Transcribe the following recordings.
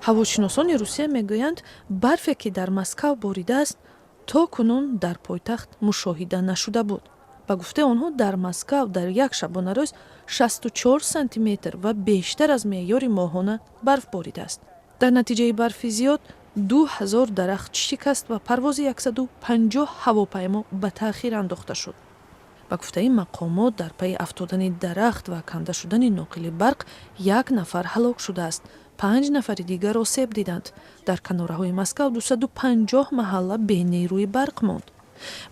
ҳавошиносон Русия мегӯянд барфе ки дар Москав боридааст то кунун дар пойтахт мушоҳида нашуда буд. ба гуфтаи онҳо дар Москав дар як шабонарӯз 64 сантиметр ва бештар аз меъёри моҳона барф боридааст. дар натиҷаи барфи зиёд 2000 дарахт шикаст ва парвози 150 ҳавопаймо ба таъхир андохта шуд. ба гуфтаи мақомот дар пайи афтодани дарахт ва канда шудани ноқили барқ 1 нафар ҳалок шудааст, 5 нафари дигар осеб диданд. дар канораҳои Москав 250 маҳалла бенейрӯи барқ монд.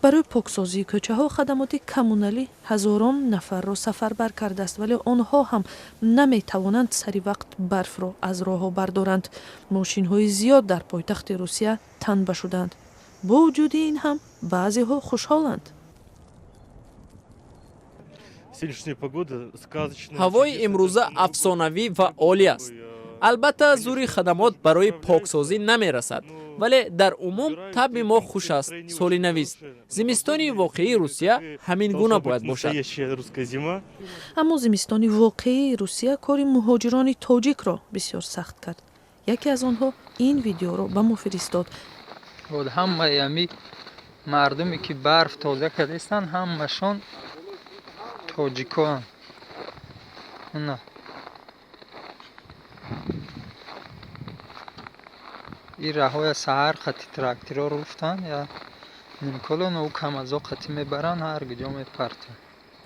барои поксозии кӯчаҳо хадамоти коммуналӣ ҳазорон нафарро сафарбар кардааст, вале онҳо ҳам наметавонанд сари вақт барфро аз роҳҳо бардоранд. мошинҳои зиёд дар пойтахти Русия танба шуданд. бо вуҷуди ин ҳам баъзеҳо хушҳоланд. ҳавои имрӯза афсонавӣ ва олӣ аст. албатта зури хадамот барои поксозӣ намерасад, вале дар умум таби мо хуш аст, солинавист. зимистони воқеии Русия ҳамин гуна бояд бошад. аммо зимистони воқеии Русия кори муҳоҷирони тоҷикро бисёр сахт кард. яке аз онҳо ин видеоро ба мо фиристод. ҳамаи ами мардуме ки барф тоза кардастанд ҳамашон тоҷикон. ин раҳоя саҳар хати трактирро руфтанд я нимколону камазо хати мебаранд ҳаргуҷо мепартанд.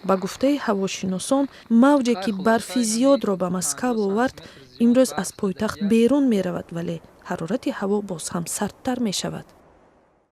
ба гуфтаи ҳавошиносон мавҷе ки барфи зиёдро ба Москав овард имрӯз аз пойтахт берун меравад, вале ҳарорати ҳаво боз ҳам сардтар мешавад.